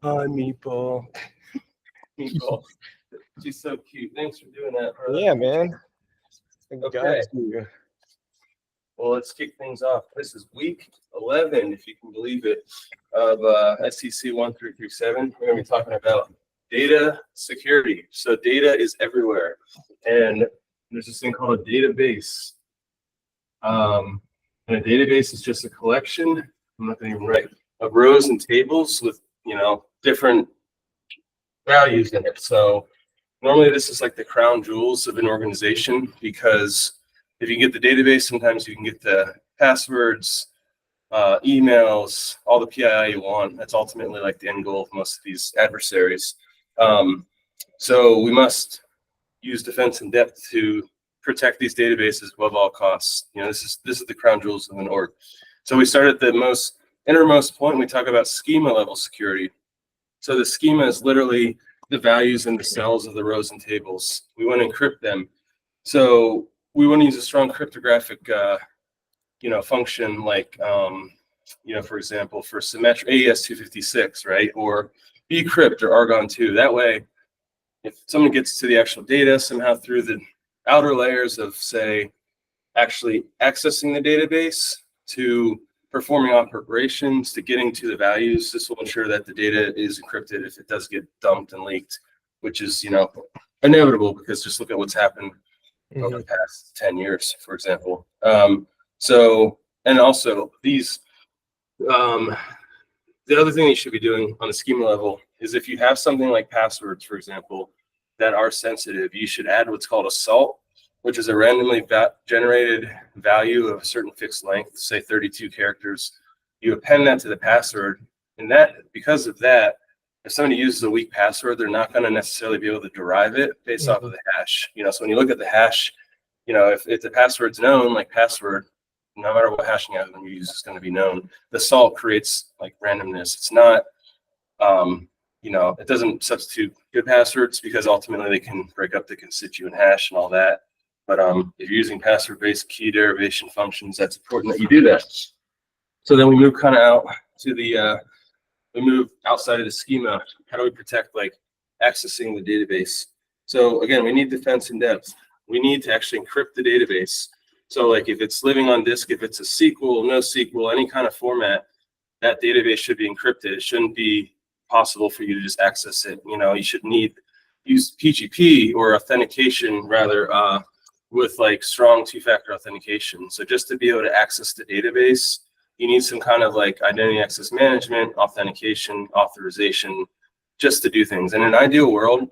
Hi, Meatball. Meatball. She's so cute. Thanks for doing that, brother. Yeah, man. Okay. Well, let's kick things off. This is week 11, if you can believe it, of SEC1337. We're going to be talking about data security. So data is everywhere. And there's this thing called a database. And a database is just a collection, I'm not going to even write, of rows and tables with, different values in it. So normally this is like the crown jewels of an organization, because if you get the database, sometimes you can get the passwords, emails, all the PII you want. That's ultimately like the end goal of most of these adversaries. So we must use defense in depth to protect these databases above all costs. This is the crown jewels of an org. So we start at the most innermost point. We talk about schema level security. So the schema is literally the values in the cells of the rows and tables. We want to encrypt them. So we want to use a strong cryptographic, function like, for example, for symmetric AES-256, right? Or bcrypt or Argon 2. That way, if someone gets to the actual data somehow through the outer layers of, say, actually accessing the database to performing operations to getting to the values, this will ensure that the data is encrypted if it does get dumped and leaked, which is, inevitable, because just look at what's happened over the past 10 years, for example. And also these, the other thing you should be doing on the schema level is if you have something like passwords, for example, that are sensitive, you should add what's called a salt, which is a randomly generated value of a certain fixed length, say 32 characters. You append that to the password, and because of that, if somebody uses a weak password, they're not going to necessarily be able to derive it based off of the hash. So when you look at the hash, if the password's known, like password, no matter what hashing algorithm you use, it's going to be known. The salt creates like randomness. It's not, it doesn't substitute good passwords, because ultimately they can break up the constituent hash and all that. But if you're using password-based key derivation functions, that's important that you do that. So then we move kind of out to we move outside of the schema. How do we protect like accessing the database? So again, we need defense in depth. We need to actually encrypt the database. So like if it's living on disk, if it's a SQL, NoSQL, any kind of format, that database should be encrypted. It shouldn't be possible for you to just access it. You should use PGP or authentication rather, with like strong two-factor authentication. So just to be able to access the database, you need some kind of like identity access management, authentication, authorization, just to do things. In an ideal world,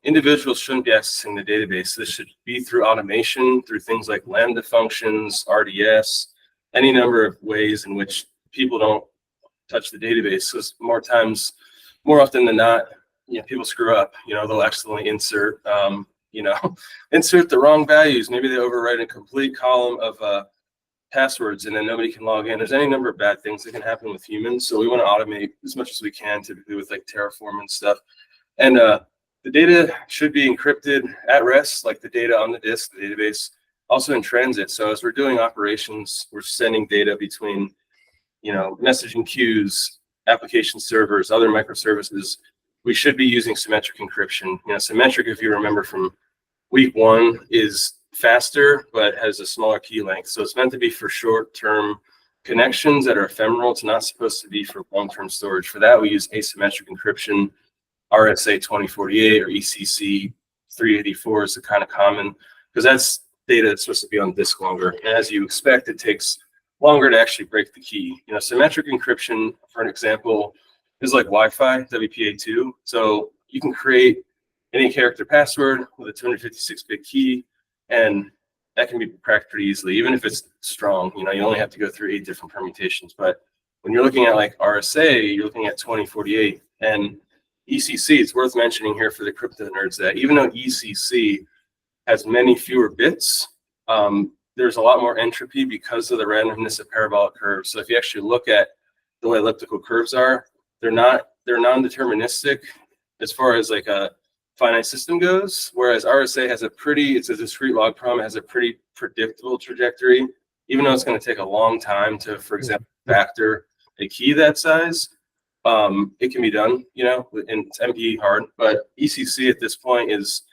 individuals shouldn't be accessing the database. This should be through automation, through things like Lambda functions, RDS, any number of ways in which people don't touch the database. Because more often than not, people screw up. They'll accidentally insert the wrong values. Maybe they overwrite a complete column of passwords, and then nobody can log in. There's any number of bad things that can happen with humans. So we want to automate as much as we can, typically with like Terraform and stuff. And the data should be encrypted at rest, like the data on the disk, the database, also in transit. So as we're doing operations, we're sending data between, messaging queues, application servers, other microservices. We should be using symmetric encryption. Symmetric, if you remember from week 1, is faster, but has a smaller key length. So it's meant to be for short-term connections that are ephemeral. It's not supposed to be for long-term storage. For that, we use asymmetric encryption. RSA-2048 or ECC384 is the kind of common, because that's data that's supposed to be on disk longer. And as you expect, it takes longer to actually break the key. Symmetric encryption, for an example, is like Wi-Fi, WPA2. So you can create any character password with a 256-bit key, and that can be cracked pretty easily, even if it's strong. You only have to go through 8 different permutations. But when you're looking at like RSA, you're looking at 2048. And ECC, it's worth mentioning here for the crypto nerds that even though ECC has many fewer bits, there's a lot more entropy because of the randomness of parabolic curves. So if you actually look at the way elliptical curves are, they're non-deterministic as far as like a finite system goes, whereas RSA has it's a discrete log problem, it has a pretty predictable trajectory, even though it's going to take a long time to, for example, factor a key that size. it can be done, and it's MPE hard, but ECC at this point is,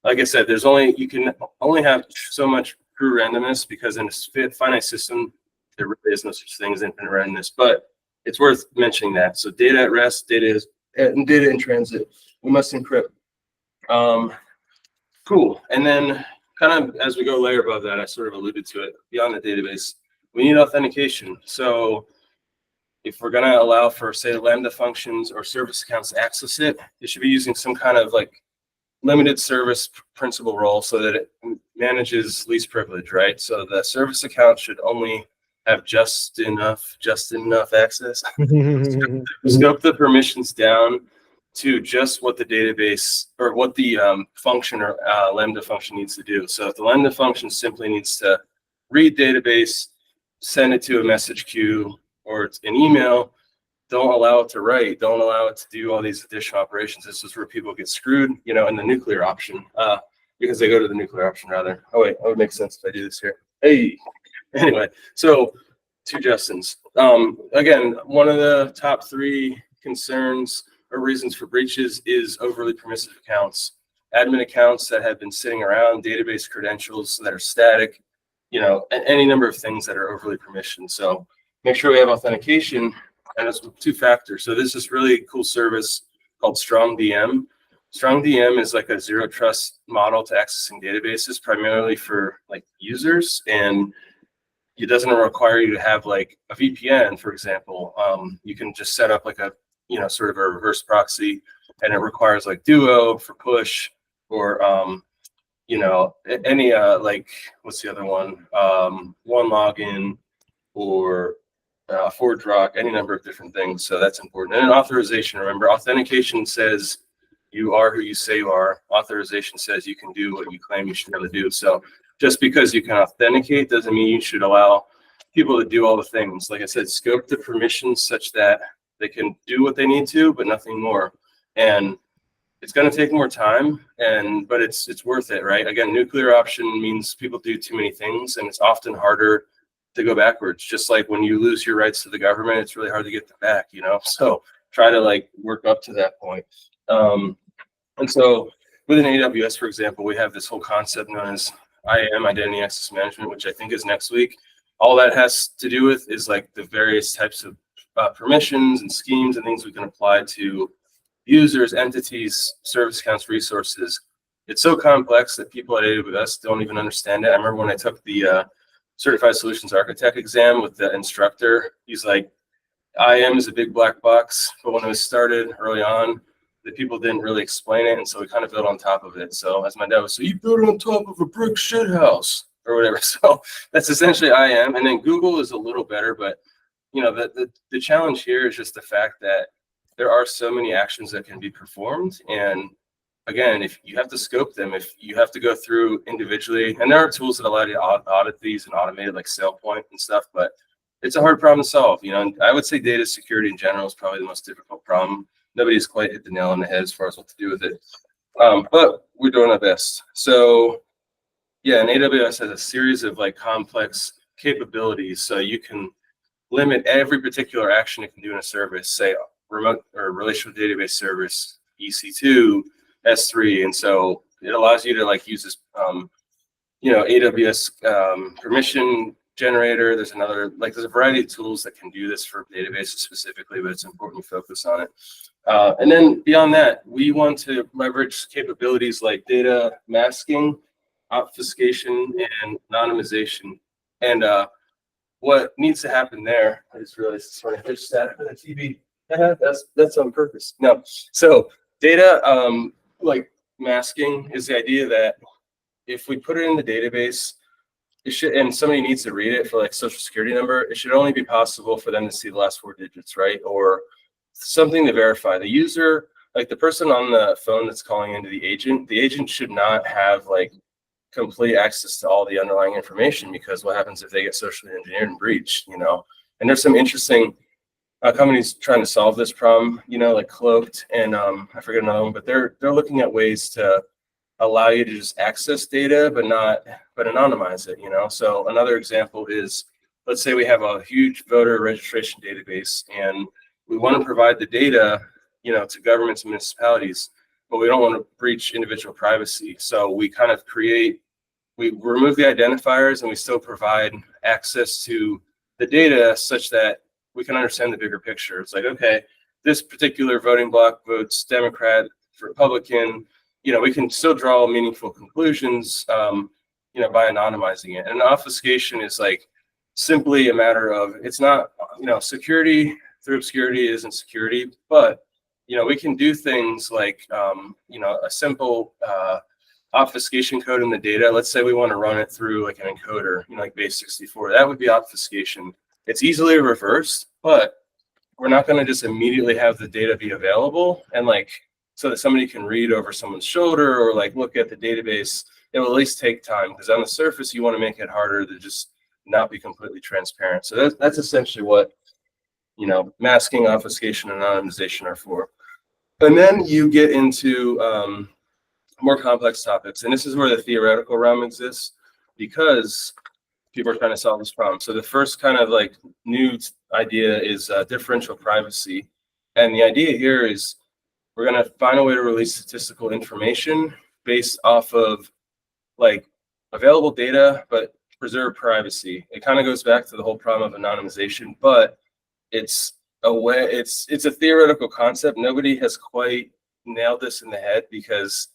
like I said, you can only have so much true randomness, because in a finite system, there really is no such thing as infinite randomness, but it's worth mentioning that. So data at rest, data in transit, we must encrypt. Cool. And then kind of as we go layer above that, I sort of alluded to it, beyond the database, we need authentication. So if we're going to allow for, say, Lambda functions or service accounts to access it, it should be using some kind of like limited service principal role, so that it manages least privilege, right? So the service account should only have just enough access. Scope the permissions down to just what the database, or what the function or Lambda function needs to do. So if the Lambda function simply needs to read database, send it to a message queue or an email, don't allow it to write, don't allow it to do all these additional operations. This is where people get screwed, in the nuclear option, because they go to the nuclear option rather. Oh wait, that would make sense if I do this here. Hey, anyway, so to Justin's. Again, one of the top 3 concerns or reasons for breaches is overly permissive accounts, admin accounts that have been sitting around, database credentials that are static, any number of things that are overly permissioned. So make sure we have authentication, and it's 2-factor. So this is really cool service called StrongDM. StrongDM is like a zero trust model to accessing databases, primarily for like users, and it doesn't require you to have like a VPN, for example. You can just set up like a sort of a reverse proxy, and it requires like Duo for push, or any like, what's the other one? One login, or ForgeRock, any number of different things. So that's important. And authorization, remember, authentication says you are who you say you are. Authorization says you can do what you claim you should be able to do. So just because you can authenticate doesn't mean you should allow people to do all the things. Like I said, scope the permissions such that they can do what they need to, but nothing more. And it's going to take more time, but it's worth it, right? Again, nuclear option means people do too many things, and it's often harder to go backwards. Just like when you lose your rights to the government, it's really hard to get them back, So try to like work up to that point. And so within AWS, for example, we have this whole concept known as IAM, Identity Access Management, which I think is next week. All that has to do with is like the various types of permissions and schemes and things we can apply to users, entities, service accounts, resources. It's so complex that people at AWS don't even understand it. I remember when I took the Certified Solutions Architect exam with the instructor, he's like, IAM is a big black box, but when it was started early on, the people didn't really explain it, and so we kind of built on top of it. So as my dad would say, you built it on top of a brick shit house, or whatever. So that's essentially IAM. And then Google is a little better, but the challenge here is just the fact that there are so many actions that can be performed. And again, if you have to scope them, if you have to go through individually, and there are tools that allow you to audit these and automate it, like SailPoint and stuff, but it's a hard problem to solve. And I would say data security in general is probably the most difficult problem. Nobody's quite hit the nail on the head as far as what to do with it. But we're doing our best. So yeah, and AWS has a series of like complex capabilities. So you can limit every particular action it can do in a service, say remote or relational database service, EC2, S3. And so it allows you to like use this, AWS permission generator. There's a variety of tools that can do this for databases specifically, but it's important to focus on it. And then beyond that, we want to leverage capabilities like data masking, obfuscation, and anonymization. And what needs to happen there, I just realized it's sort of pitch static on the TV. That's on purpose. No. So data like masking is the idea that if we put it in the database, it should, and somebody needs to read it for like social security number, it should only be possible for them to see the last 4 digits, right? Or something to verify. The user, like the person on the phone that's calling into the agent should not have like complete access to all the underlying information, because what happens if they get socially engineered and breached, And there's some interesting companies trying to solve this problem, like Cloaked and I forget another one, but they're looking at ways to allow you to just access data, but anonymize it, So another example is, let's say we have a huge voter registration database, and we want to provide the data, to governments and municipalities, but we don't want to breach individual privacy. So we kind of we remove the identifiers and we still provide access to the data such that we can understand the bigger picture. It's like, okay, this particular voting block votes Democrat, Republican, we can still draw meaningful conclusions, by anonymizing it. And obfuscation is like simply a matter of, it's not, security through obscurity isn't security, but, we can do things like, a simple obfuscation code in the data. Let's say we want to run it through like an encoder, like base64. That would be obfuscation. It's easily reversed, but we're not going to just immediately have the data be available and so that somebody can read over someone's shoulder or look at the database. It will at least take time, because on the surface you want to make it harder to just not be completely transparent. So that's essentially what masking, obfuscation, and anonymization are for. And then you get into more complex topics, and this is where the theoretical realm exists, because people are trying to solve this problem. So the first kind of new idea is differential privacy. And the idea here is we're going to find a way to release statistical information based off of available data, but preserve privacy. It kind of goes back to the whole problem of anonymization, but it's a theoretical concept. Nobody has quite nailed this in the head, because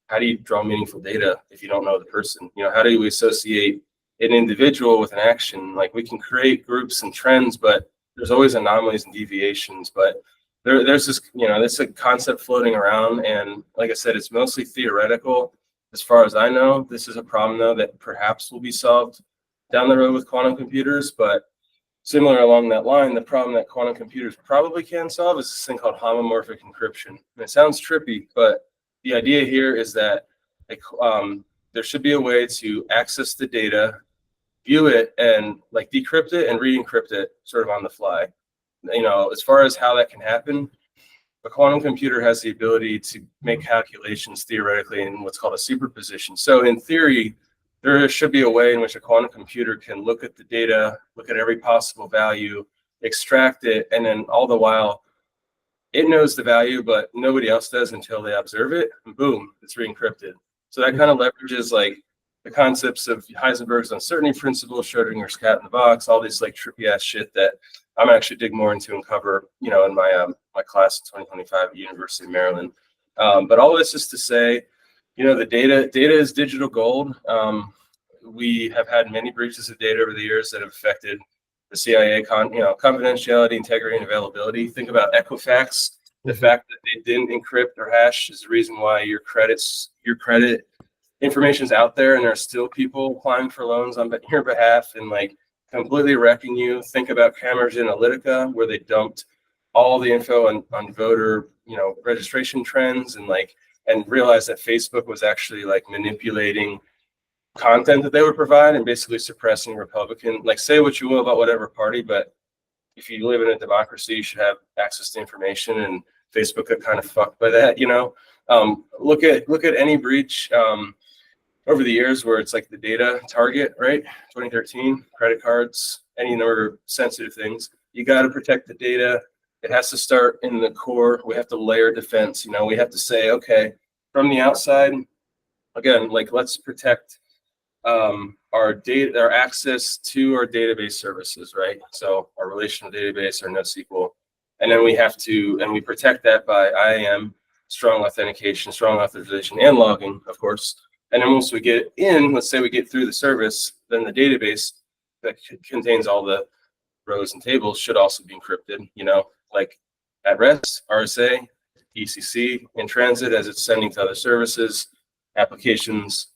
how do you draw meaningful data if you don't know the person? How do we associate an individual with an action? We can create groups and trends, but there's always anomalies and deviations. But there's this, this a concept floating around, and like I said, it's mostly theoretical. As far as I know, this is a problem though that perhaps will be solved down the road with quantum computers. But similar along that line, the problem that quantum computers probably can solve is this thing called homomorphic encryption. And it sounds trippy, but the idea here is that there should be a way to access the data, view it, and decrypt it and re-encrypt it sort of on the fly. As far as how that can happen, a quantum computer has the ability to make calculations theoretically in what's called a superposition. So in theory, there should be a way in which a quantum computer can look at the data, look at every possible value, extract it, and then all the while it knows the value, but nobody else does until they observe it, and boom, it's re-encrypted. So that kind of leverages the concepts of Heisenberg's uncertainty principle, Schrodinger's cat in the box, all this trippy ass shit that I'm actually dig more into and cover, in my my class in 2025 at University of Maryland. But all this is to say, the data is digital gold. We have had many breaches of data over the years that have affected the CIA confidentiality, integrity, and availability. Think about Equifax. The fact that they didn't encrypt or hash is the reason why your credit information is out there, and there are still people applying for loans on your behalf and completely wrecking you. Think about Cambridge Analytica, where they dumped all the info on voter registration trends, and realized that Facebook was actually manipulating content that they would provide and basically suppressing Republican. Say what you will about whatever party, but if you live in a democracy, you should have access to information, and Facebook got kind of fucked by that. Look at any breach over the years where it's the data target, right? 2013, credit cards, any number of sensitive things. You got to protect the data. It has to start in the core. We have to layer defense. We have to say, okay, from the outside, again, let's protect our data, our access to our database services, right? So our relational database, our NoSQL, and then we protect that by IAM, strong authentication, strong authorization, and logging, of course. And then once we get in, let's say we get through the service, then the database that contains all the rows and tables should also be encrypted, at rest, RSA, ECC, in transit as it's sending to other services, applications,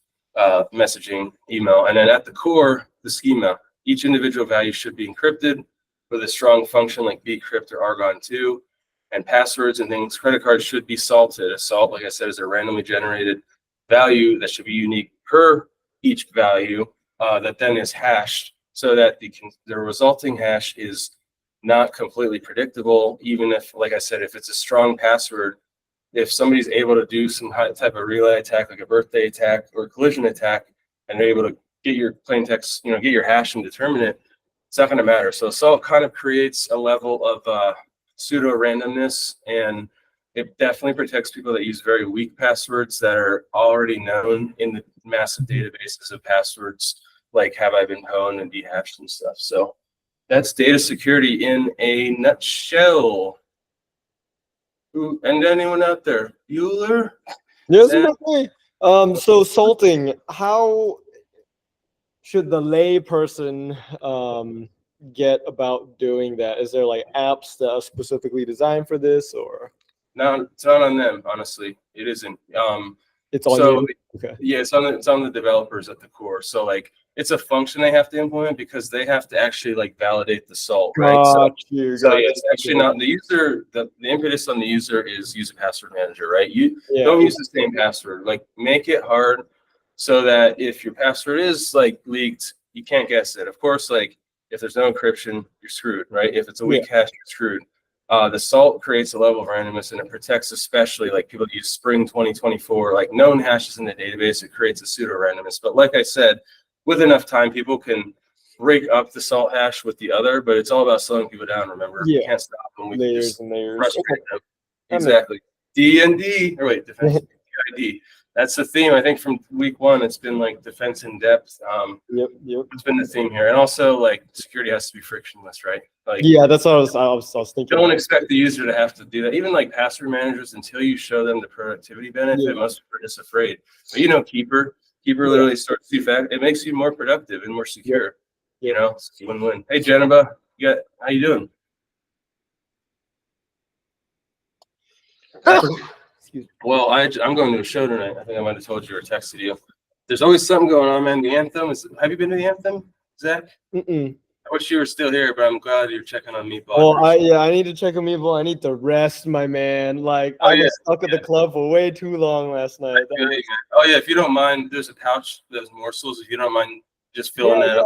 messaging, email. And then at the core, the schema, each individual value should be encrypted with a strong function like bcrypt or argon2, and passwords and things. Credit cards should be salted. A salt, like I said, is a randomly generated value that should be unique per each value that then is hashed, so that the resulting hash is not completely predictable. Even if, like I said, if it's a strong password, if somebody's able to do some type of relay attack, like a birthday attack or a collision attack, and they're able to get your plain text, get your hash and determine it, it's not going to matter. So salt kind of creates a level of pseudo randomness, and it definitely protects people that use very weak passwords that are already known in the massive databases of passwords, like have I been pwned and dehashed and stuff. So that's data security in a nutshell. Ooh, and anyone out there, Bueller? Yes, me. So salting, how should the lay person get about doing that? Is there like apps that are specifically designed for this, or? No, it's not on them, honestly. It isn't. It's on So you? Okay. yeah, it's on the developers at the core. So like it's a function they have to implement because they have to actually like validate the salt, right? So yeah, it's actually not the user. The impetus on the user is use a password manager, right? You don't use the same password. Like make it hard so that if your password is like leaked, you can't guess it. Of course, like if there's no encryption, you're screwed, right? If it's a weak hash, you're screwed. The salt creates a level of randomness, and it protects especially like people that use Spring 2024, like known hashes in the database. It creates a pseudo randomness. But like I said, with enough time, people can rig up the salt hash with the other. But it's all about slowing people down. Remember, we can't stop them. We can just frustrate them. Exactly. D&D, or wait, defense DID. That's the theme. I think from week one, it's been like defense in depth. Yep. It's been the theme here, and also like security has to be frictionless, right? Like, yeah, that's what I was thinking. Don't expect the user to have to do that. Even like password managers, until you show them the productivity benefit, most people are just afraid. But you know, Keeper literally starts two-factor. It makes you more productive and more secure. You know, it's a win-win. Hey, Jennifer, how you doing? Well, I'm going to a show tonight. I think I might have told you or texted you. There's always something going on, man. The Anthem have you been to the Anthem, Zach? Mm-mm. I wish you were still here, but I'm glad you're checking on Meatball. Well, I need to check on Meatball. I need to rest, my man. Like I was stuck at the club for way too long last night. Oh yeah, if you don't mind, there's a pouch, there's morsels. If you don't mind, just filling that up.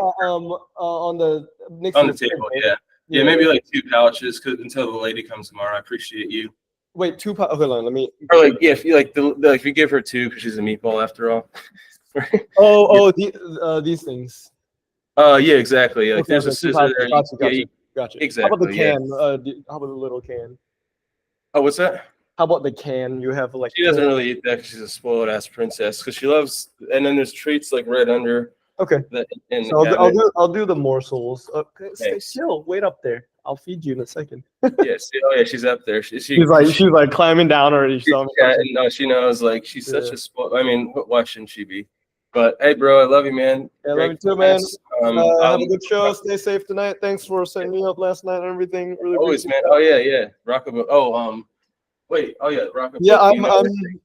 On the table. Yeah, maybe like 2 pouches, because until the lady comes tomorrow. I appreciate you. Wait, 2 pouches. Hold on, let me. Or like, yeah, if you like if you give her 2 because she's a meatball after all. These things. Yeah, exactly. Like there's a scissor there. Gotcha. Exactly. How about the can? How about the little can? Oh, what's that? How about the can? You have like. She doesn't really eat that because she's a spoiled ass princess. Because she loves, and then there's treats like right under. Okay. So I'll do the morsels. Okay, stay chill. Wait up there. I'll feed you in a second. Yes. Oh yeah, she's up there. She's like climbing down already. No, she knows. Like she's such a spoiled. I mean, why shouldn't she be? But hey, bro, I love you, man. Yeah, I love you too, man. Have a good show. Stay safe tonight. Thanks for setting me up last night and everything. Really always, man. Oh yeah. Rockable. Oh, wait. Oh yeah, Rockable. Yeah,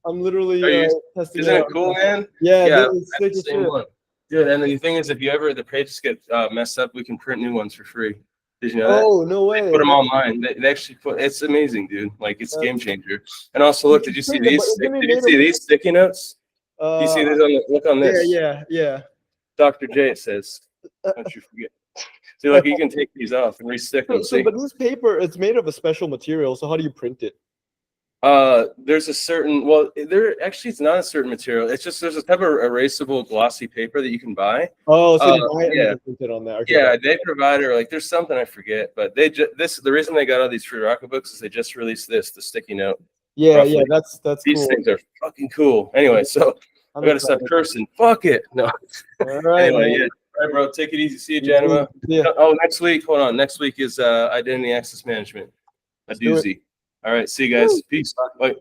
I'm literally testing. Isn't it cool, man? Yeah. It's same one. Dude, and the thing is, if the pages get messed up, we can print new ones for free. Did you know that? Oh, no way. They put them online. They actually it's amazing, dude. Like it's a game changer. And also, look, did you see these? Did you see these sticky notes? Do you see this look on this? Yeah. Dr. J, it says. Don't you forget. See, like you can take these off and re-stick them. But this paper, it's made of a special material. So how do you print it? There's a certain, it's not a certain material. It's just there's a type of erasable glossy paper that you can buy. Oh, so you buy it and you can print it on there. Okay. Yeah, they provide like there's something I forget, but the reason they got all these free Rocket books is they just released the sticky note. Yeah, that's these cool. things are fucking cool. Anyway, so I gotta stop cursing. Fuck it. No. All right. Anyway, All right, bro. Take it easy. See you, Janema. Yeah. Oh, next week. Hold on. Next week is identity access management. A doozy. All right. See you guys. Peace. Bye.